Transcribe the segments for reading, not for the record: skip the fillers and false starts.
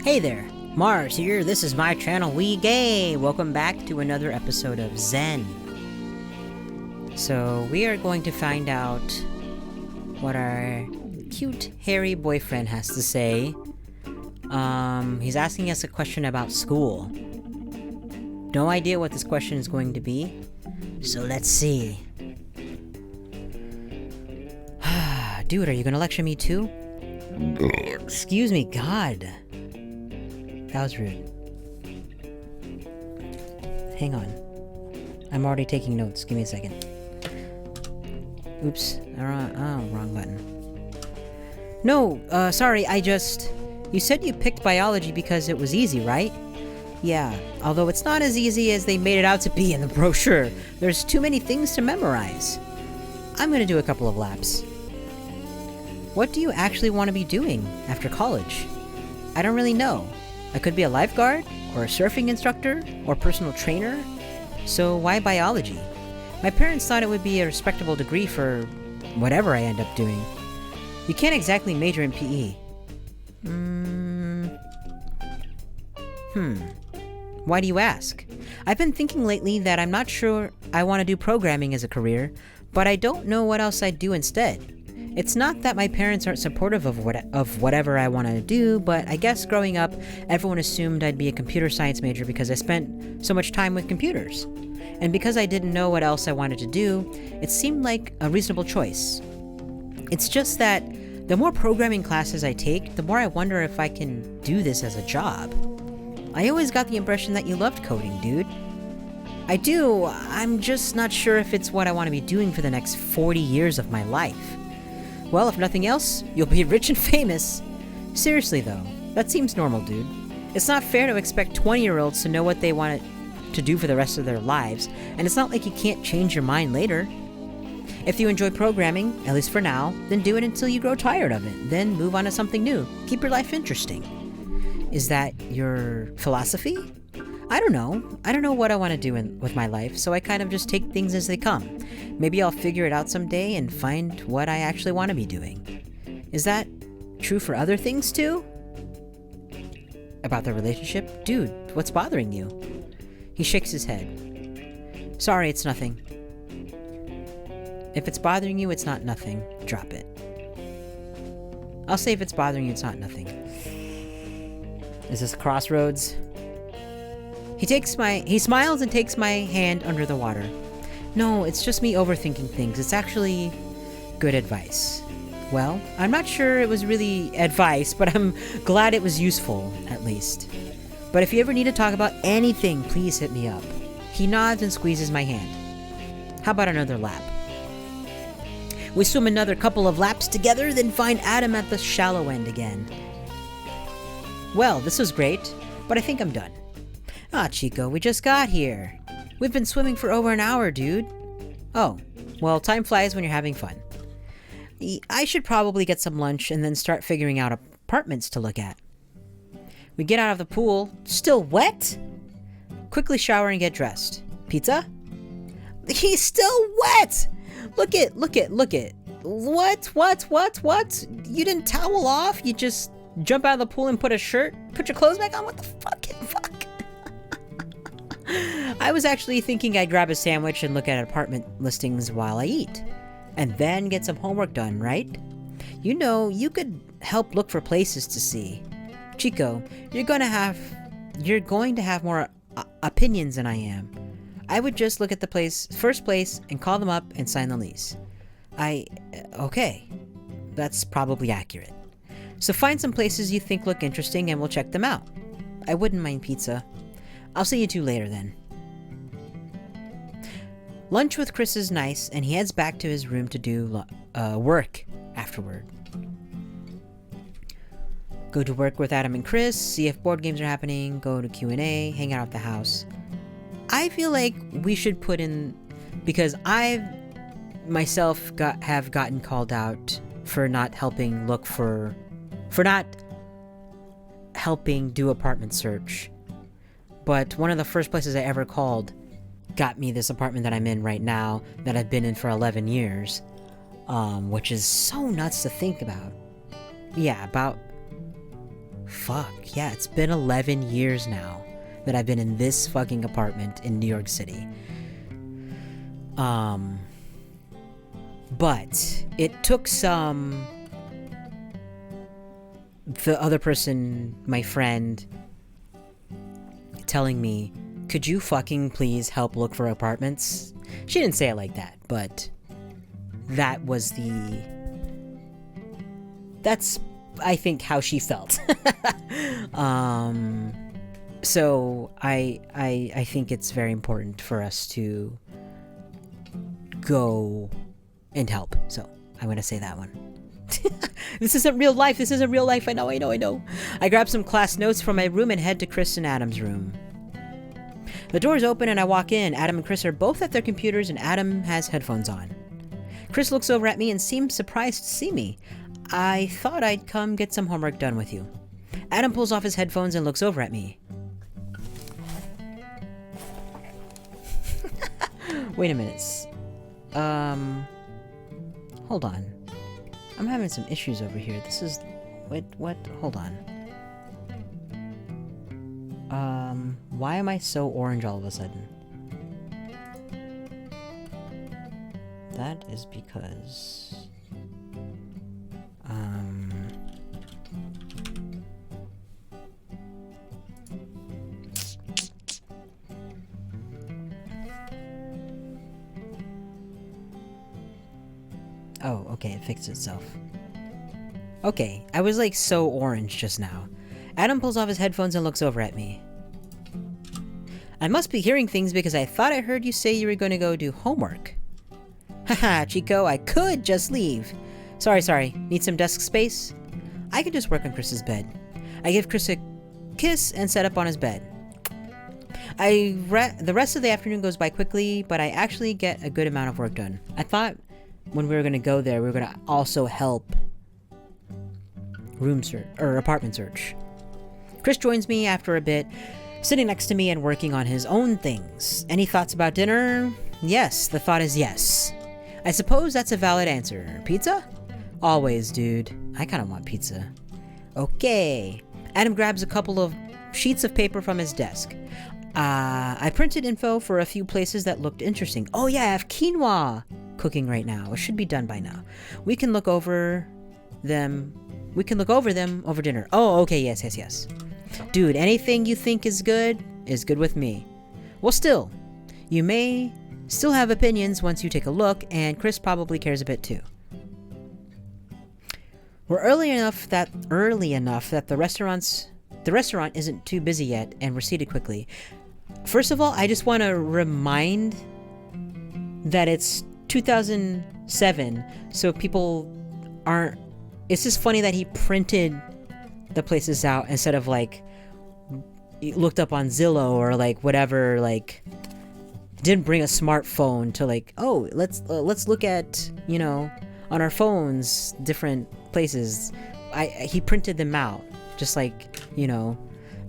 Hey there, Mars here. This is my channel, We Gay. Welcome back to another episode of Zen. So we are going to find out what our cute, hairy boyfriend has to say. He's asking us a question about school. No idea what this question is going to be, so let's see. Dude, are you gonna lecture me too? Excuse me, God. That was rude. Hang on. I'm already taking notes. Give me a second. Oops. Wrong button. No, sorry, you said you picked biology because it was easy, right? Yeah, although it's not as easy as they made it out to be in the brochure. There's too many things to memorize. I'm gonna do a couple of laps. What do you actually want to be doing after college? I don't really know. I could be a lifeguard, or a surfing instructor, or personal trainer. So why biology? My parents thought it would be a respectable degree for whatever I end up doing. You can't exactly major in PE. Why do you ask? I've been thinking lately that I'm not sure I want to do programming as a career, but I don't know what else I'd do instead. It's not that my parents aren't supportive of whatever I want to do, but I guess growing up, everyone assumed I'd be a computer science major because I spent so much time with computers. And because I didn't know what else I wanted to do, it seemed like a reasonable choice. It's just that the more programming classes I take, the more I wonder if I can do this as a job. I always got the impression that you loved coding, dude. I do, I'm just not sure if it's what I want to be doing for the next 40 years of my life. Well, if nothing else, you'll be rich and famous. Seriously though, that seems normal, dude. It's not fair to expect 20-year-olds to know what they want to do for the rest of their lives, and it's not like you can't change your mind later. If you enjoy programming, at least for now, then do it until you grow tired of it, then move on to something new. Keep your life interesting. Is that your philosophy? I don't know what I want to do with my life, so I kind of just take things as they come. Maybe I'll figure it out someday and find what I actually want to be doing. Is that true for other things too? About the relationship? Dude, what's bothering you? He shakes his head. Sorry, it's nothing. If it's bothering you, it's not nothing. Drop it. I'll say if it's bothering you, it's not nothing. Is this a crossroads? He smiles and takes my hand under the water. No, it's just me overthinking things. It's actually good advice. Well, I'm not sure it was really advice, but I'm glad it was useful, at least. But if you ever need to talk about anything, please hit me up. He nods and squeezes my hand. How about another lap? We swim another couple of laps together, then find Adam at the shallow end again. Well, this was great, but I think I'm done. Ah, Chico, we just got here. We've been swimming for over an hour, dude. Oh, well, time flies when you're having fun. I should probably get some lunch and then start figuring out apartments to look at. We get out of the pool, still wet? Quickly shower and get dressed. Pizza? He's still wet! Look it. What? You didn't towel off? You just jump out of the pool and put your clothes back on? What the fucking fuck? I was actually thinking I'd grab a sandwich and look at apartment listings while I eat. And then get some homework done, right? You know, you could help look for places to see. Chico, you're going to have more opinions than I am. I would just look at the first place and call them up and sign the lease. Okay. That's probably accurate. So find some places you think look interesting and we'll check them out. I wouldn't mind pizza. I'll see you two later then. Lunch with Chris is nice, and he heads back to his room to do work afterward. Go to work with Adam and Chris, see if board games are happening, go to Q&A, hang out at the house. I feel like we should put in, because I myself have gotten called out for not helping do apartment search. But one of the first places I ever called got me this apartment that I'm in right now that I've been in for 11 years, which is so nuts to think about. Yeah, about Fuck, yeah, it's been 11 years now that I've been in this fucking apartment in New York City. But it took some... The other person, my friend, telling me, could you fucking please help look for apartments? She didn't say it like that, but that was the... That's, I think, how she felt. So I think it's very important for us to go and help. So I'm gonna say that one. This isn't real life. This isn't real life. I know. I grab some class notes from my room and head to Chris and Adam's room. The door's open and I walk in. Adam and Chris are both at their computers and Adam has headphones on. Chris looks over at me and seems surprised to see me. I thought I'd come get some homework done with you. Adam pulls off his headphones and looks over at me. Wait a minute. Hold on. I'm having some issues over here. This is... Wait, what? Hold on. Why am I so orange all of a sudden? That is because... Oh, okay, it fixed itself. Okay, I was like so orange just now. Adam pulls off his headphones and looks over at me. I must be hearing things because I thought I heard you say you were going to go do homework. Haha, Chico, I could just leave. Sorry. Need some desk space? I can just work on Chris's bed. I give Chris a kiss and set up on his bed. The rest of the afternoon goes by quickly, but I actually get a good amount of work done. I thought when we were going to go there, we were going to also help apartment search. Chris joins me after a bit, sitting next to me and working on his own things. Any thoughts about dinner? Yes, the thought is yes. I suppose that's a valid answer. Pizza? Always, dude. I kind of want pizza. Okay. Adam grabs a couple of sheets of paper from his desk. I printed info for a few places that looked interesting. Oh yeah, I have quinoa cooking right now. It should be done by now. We can look over them over dinner. Oh, okay, yes. Dude, anything you think is good with me. Well, still, you may still have opinions once you take a look, and Chris probably cares a bit too. We're early enough that the restaurant isn't too busy yet, and we're seated quickly. First of all, I just want to remind that it's 2007, so people aren't... It's just funny that he printed the places out instead of, like, looked up on Zillow or, like, whatever, like... Didn't bring a smartphone to, like, oh, let's look at, you know, on our phones, different places. He printed them out, just like, you know,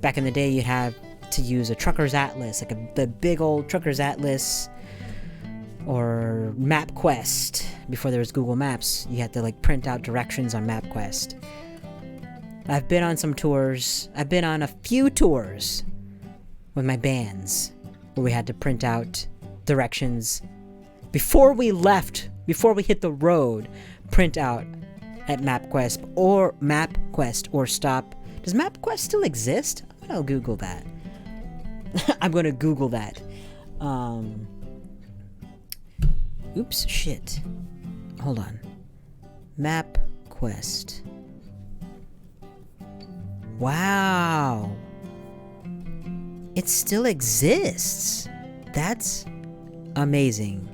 back in the day you'd have to use a trucker's atlas, like the big old trucker's atlas, or MapQuest. Before there was Google Maps, you had to like print out directions on MapQuest. I've been on some tours. I've been on a few tours with my bands where we had to print out directions before we hit the road, print out at MapQuest or stop. Does MapQuest still exist? I'm gonna Google that. Oops, shit. Hold on. MapQuest. Wow. It still exists. That's amazing.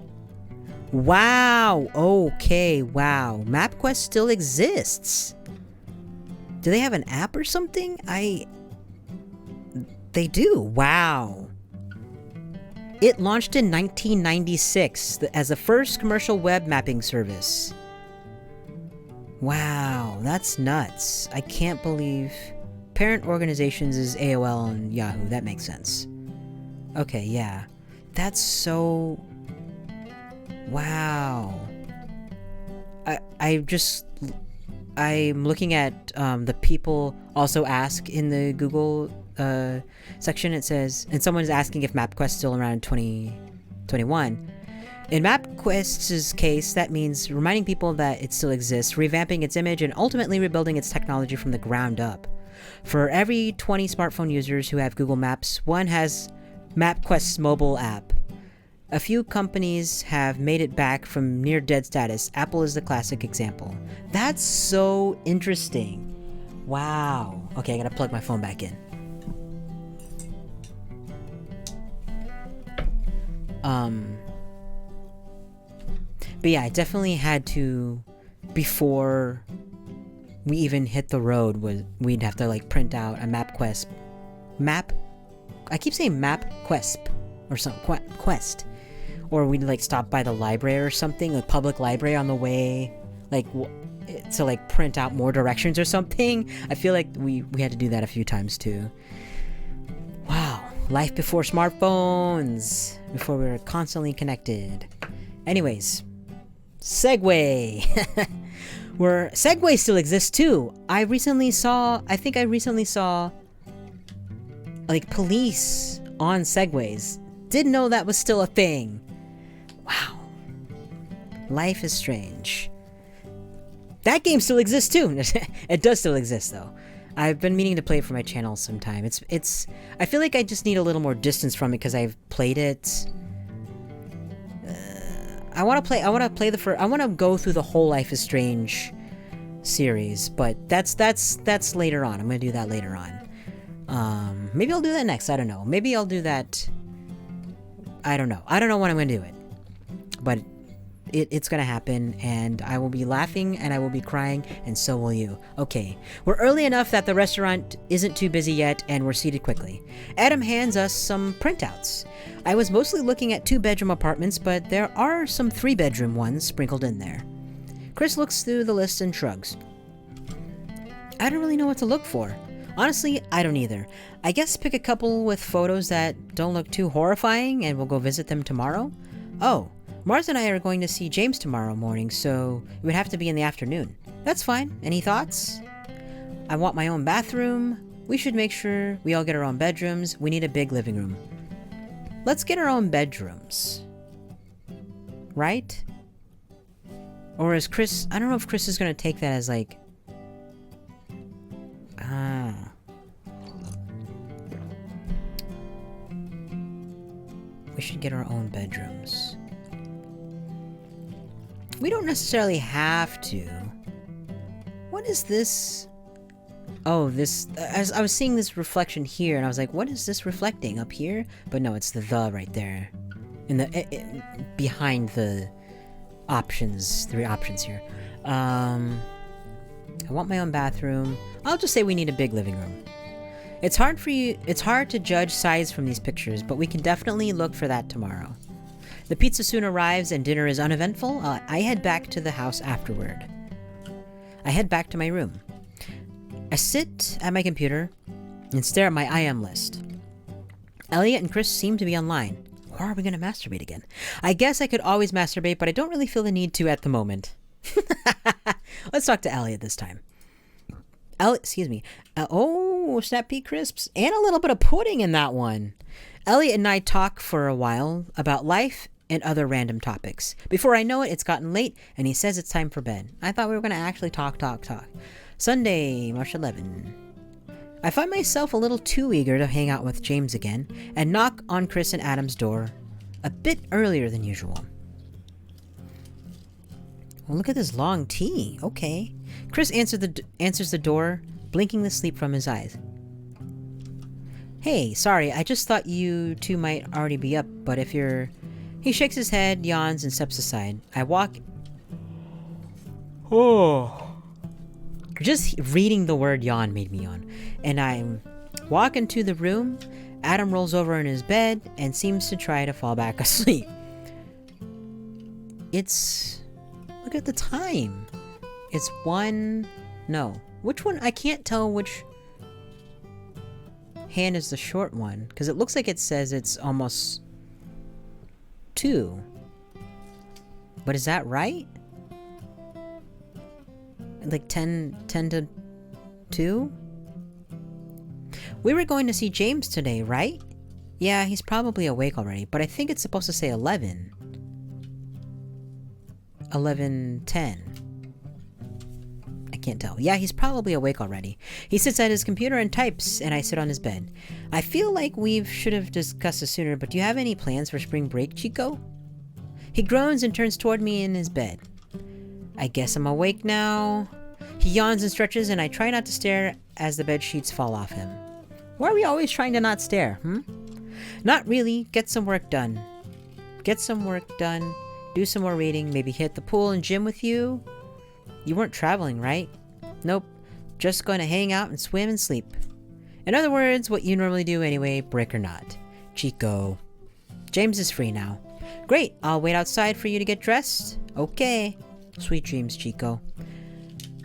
Wow. Okay, wow. MapQuest still exists. Do they have an app or something? They do. Wow. It launched in 1996 as the first commercial web mapping service. Wow, that's nuts. I can't believe... Parent organizations is AOL and Yahoo. That makes sense. Okay, yeah. That's so... Wow. I just I'm looking at the people also ask in the Google section. It says, and someone's asking if MapQuest's still around in 2021. In MapQuest's case, that means reminding people that it still exists, revamping its image, and ultimately rebuilding its technology from the ground up. For every 20 smartphone users who have Google Maps, one has MapQuest's mobile app. A few companies have made it back from near dead status. Apple is the classic example. That's so interesting. Wow. Okay, I gotta plug my phone back in. But yeah, I definitely had to, before we even hit the road, we'd have to like print out a MapQuest map. I keep saying MapQuest or some quest. Or we'd like stop by the library or something, like public library on the way, like to like print out more directions or something. I feel like we had to do that a few times too. Wow, life before smartphones, before we were constantly connected. Anyways, Segway. Where Segway still exists too. I think I recently saw like police on Segways. Didn't know that was still a thing. Wow. Life is strange. That game still exists too. It does still exist though. I've been meaning to play it for my channel sometime. It's I feel like I just need a little more distance from it because I've played it. I want to go through the whole Life is Strange series, but that's later on. I'm going to do that later on. Maybe I'll do that next. I don't know. Maybe I'll do that. I don't know. I don't know when I'm going to do it. But it's going to happen, and I will be laughing, and I will be crying, and so will you. Okay. We're early enough that the restaurant isn't too busy yet, and we're seated quickly. Adam hands us some printouts. I was mostly looking at 2-bedroom apartments, but there are some 3-bedroom ones sprinkled in there. Chris looks through the list and shrugs. I don't really know what to look for. Honestly, I don't either. I guess pick a couple with photos that don't look too horrifying, and we'll go visit them tomorrow. Oh, Martha and I are going to see James tomorrow morning, so it would have to be in the afternoon. That's fine. Any thoughts? I want my own bathroom. We should make sure we all get our own bedrooms. We need a big living room. Let's get our own bedrooms. Right? Or is Chris... I don't know if Chris is going to take that as like... We should get our own bedrooms. We don't necessarily have to. What is this? Oh, this... I was seeing this reflection here, and I was like, what is this reflecting up here? But no, it's the right there. In the... behind the options. 3 options here. I want my own bathroom. I'll just say we need a big living room. It's hard to judge size from these pictures, but we can definitely look for that tomorrow. The pizza soon arrives and dinner is uneventful. I head back to the house afterward. I head back to my room. I sit at my computer and stare at my IM list. Elliot and Chris seem to be online. Or are we going to masturbate again? I guess I could always masturbate, but I don't really feel the need to at the moment. Let's talk to Elliot this time. Excuse me. Oh, snap pea crisps and a little bit of pudding in that one. Elliot and I talk for a while about life and other random topics. Before I know it, it's gotten late, and he says it's time for bed. I thought we were going to actually talk. Sunday, March 11. I find myself a little too eager to hang out with James again, and knock on Chris and Adam's door a bit earlier than usual. Well, look at this long T. Okay. Chris answers the door, blinking the sleep from his eyes. Hey, sorry, I just thought you two might already be up, but if you're... He shakes his head, yawns, and steps aside. I walk... Oh. Just reading the word yawn made me yawn. And I walk into the room. Adam rolls over in his bed and seems to try to fall back asleep. It's... Look at the time. It's 1... No. Which one? I can't tell which hand is the short one, because it looks like it says it's almost 2. But is that right? Like 10 to 2? We were going to see James today, right? Yeah, he's probably awake already, but I think it's supposed to say 11. 11:10. I can't tell. Yeah, he's probably awake already. He sits at his computer and types, and I sit on his bed. I feel like we should have discussed this sooner, but do you have any plans for spring break, Chico? He groans and turns toward me in his bed. I guess I'm awake now. He yawns and stretches, and I try not to stare as the bed sheets fall off him. Why are we always trying to not stare, Not really. Get some work done. Do some more reading, maybe hit the pool and gym with you. You weren't traveling, right? Nope. Just going to hang out and swim and sleep. In other words, what you normally do anyway, break or not. Chico. James is free now. Great, I'll wait outside for you to get dressed. Okay. Sweet dreams, Chico.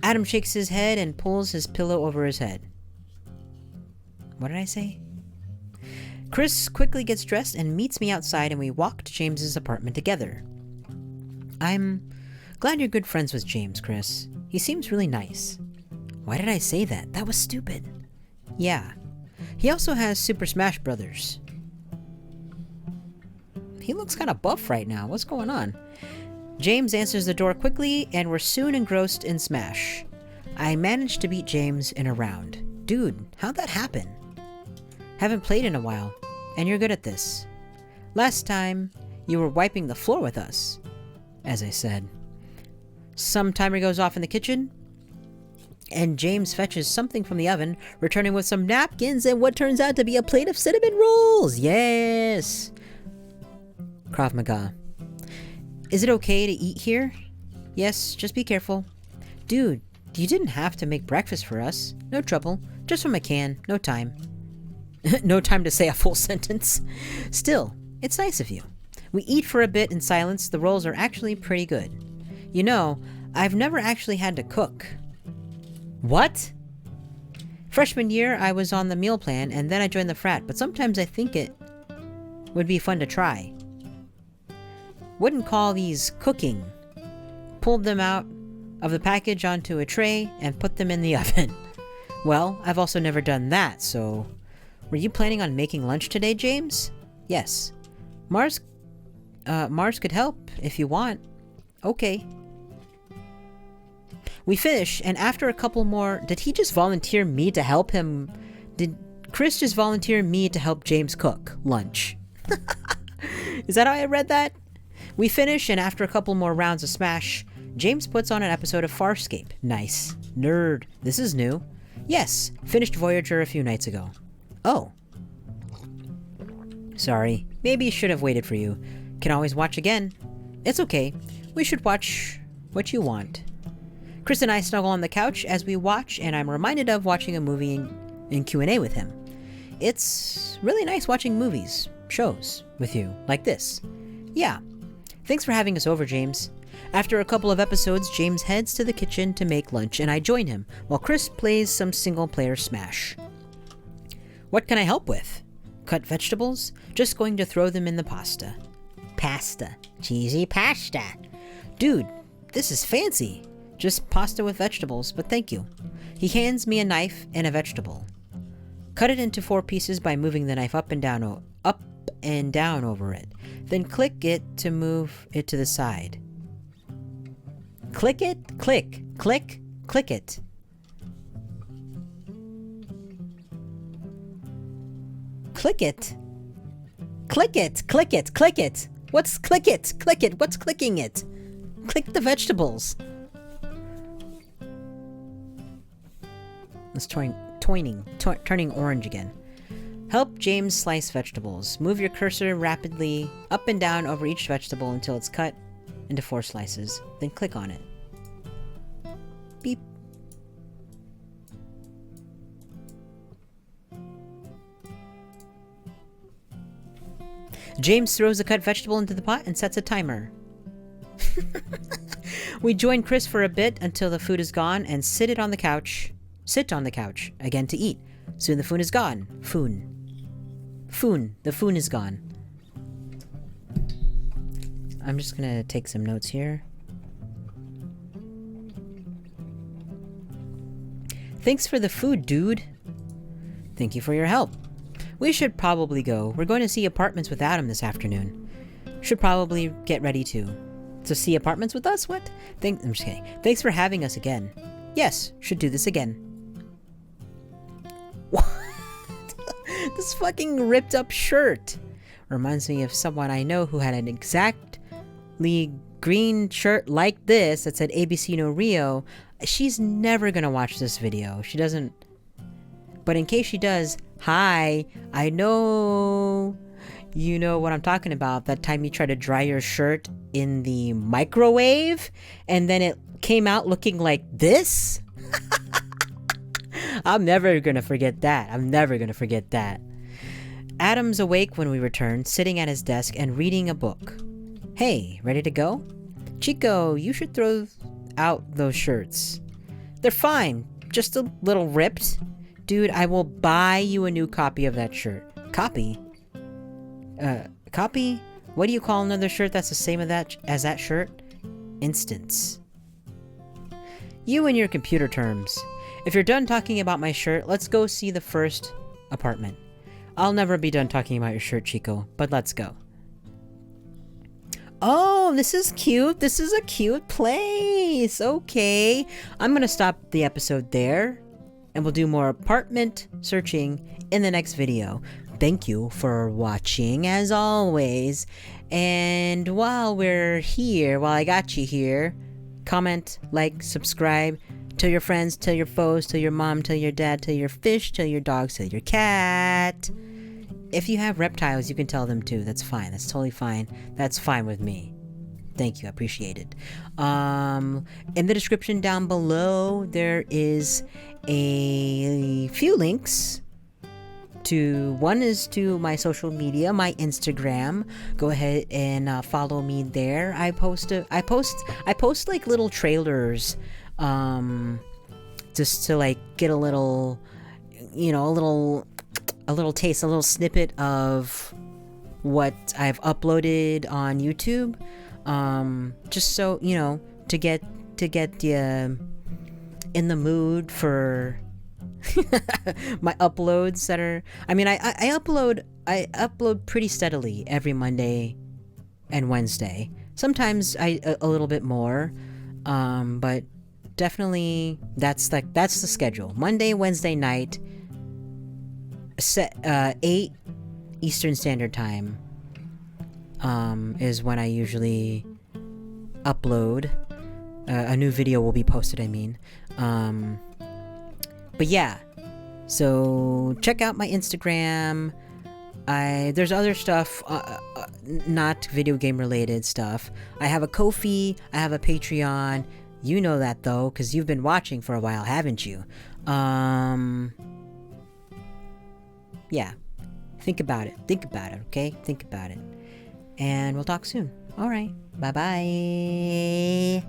Adam shakes his head and pulls his pillow over his head. What did I say? Chris quickly gets dressed and meets me outside, and we walk to James's apartment together. I'm glad you're good friends with James, Chris. He seems really nice. Why did I say that? That was stupid. Yeah. He also has Super Smash Brothers. He looks kind of buff right now. What's going on? James answers the door quickly, and we're soon engrossed in Smash. I managed to beat James in a round. Dude, how'd that happen? Haven't played in a while, and you're good at this. Last time, you were wiping the floor with us, as I said. Some timer goes off in the kitchen, and James fetches something from the oven, returning with some napkins and what turns out to be a plate of cinnamon rolls. Yes! Krav Maga. Is it okay to eat here? Yes, just be careful. Dude, you didn't have to make breakfast for us. No trouble. Just from a can. No time. No time to say a full sentence. Still, it's nice of you. We eat for a bit in silence. The rolls are actually pretty good. You know, I've never actually had to cook. What? Freshman year, I was on the meal plan, and then I joined the frat, but sometimes I think it would be fun to try. Wouldn't call these cooking. Pulled them out of the package onto a tray and put them in the oven. Well, I've also never done that, so... Were you planning on making lunch today, James? Yes. Mars could help if you want. Okay. We finish, and after a couple more... Did he just volunteer me to help him? Did Chris just volunteer me to help James cook lunch? Is that how I read that? We finish, and after a couple more rounds of Smash, James puts on an episode of Farscape. Nice. Nerd. This is new. Yes, finished Voyager a few nights ago. Oh. Sorry. Maybe should have waited for you. Can always watch again. It's okay. We should watch what you want. Chris and I snuggle on the couch as we watch, and I'm reminded of watching a movie in Q&A with him. It's really nice watching movies, shows, with you, like this. Yeah. Thanks for having us over, James. After a couple of episodes, James heads to the kitchen to make lunch, and I join him, while Chris plays some single-player Smash. What can I help with? Cut vegetables? Just going to throw them in the pasta. Pasta. Cheesy pasta. Dude, this is fancy. Just pasta with vegetables, but thank you. He hands me a knife and a vegetable. Cut it into 4 pieces by moving the knife up and down over it. Then click it to move it to the side. Click it, click, click, click it. Click it. Click it, click it, click it. What's click it? Click it. What's clicking it? Click the vegetables. It's turning orange again. Help James slice vegetables. Move your cursor rapidly up and down over each vegetable until it's cut into 4 slices. Then click on it. Beep. James throws the cut vegetable into the pot and sets a timer. We join Chris for a bit until the food is gone and sit on the couch again to eat. Soon the food is gone. The food is gone. I'm just gonna take some notes here. Thanks for the food, dude. Thank you for your help. We should probably go. We're going to see apartments with Adam this afternoon. Should probably get ready too. To see apartments with us? What? I'm just kidding. Thanks for having us again. Yes, should do this again. What? This fucking ripped up shirt reminds me of someone I know who had an exactly green shirt like this that said ABC No Rio. She's never gonna watch this video. She doesn't. But in case she does, hi, I know you know what I'm talking about. That time you tried to dry your shirt in the microwave and then it came out looking like this? I'm never gonna forget that. I'm never gonna forget that. Adam's awake when we return, sitting at his desk and reading a book. Hey, ready to go? Chico, you should throw out those shirts. They're fine, just a little ripped. Dude, I will buy you a new copy of that shirt. Copy? Copy? What do you call another shirt that's the same as that shirt? Instance. You and your computer terms. If you're done talking about my shirt, let's go see the first apartment. I'll never be done talking about your shirt, Chico, but let's go. Oh, this is cute. This is a cute place. Okay. I'm gonna stop the episode there, and we'll do more apartment searching in the next video. Thank you for watching, as always. And while we're here, while I got you here, comment, like, subscribe, tell your friends, tell your foes, tell your mom, tell your dad, tell your fish, tell your dogs, tell your cat. If you have reptiles, you can tell them too. That's fine. That's totally fine. That's fine with me. Thank you. I appreciate it. In the description down below, there is a few links. One is to my social media, my Instagram. Go ahead and follow me there. I post like little trailers, just to like get a little, a little taste, a little snippet of what I've uploaded on YouTube. Just so to get you in the mood for my uploads that are. I mean, I upload pretty steadily every Monday and Wednesday. Sometimes a little bit more, but definitely that's the schedule. Monday, Wednesday night, 8 Eastern Standard Time is when I usually upload. A new video will be posted, I mean. But yeah, so check out my Instagram. There's other stuff, not video game related stuff. I have a Ko-fi, I have a Patreon. You know that though, because you've been watching for a while, haven't you? Yeah, think about it, okay? Think about it. And we'll talk soon. Alright, bye-bye.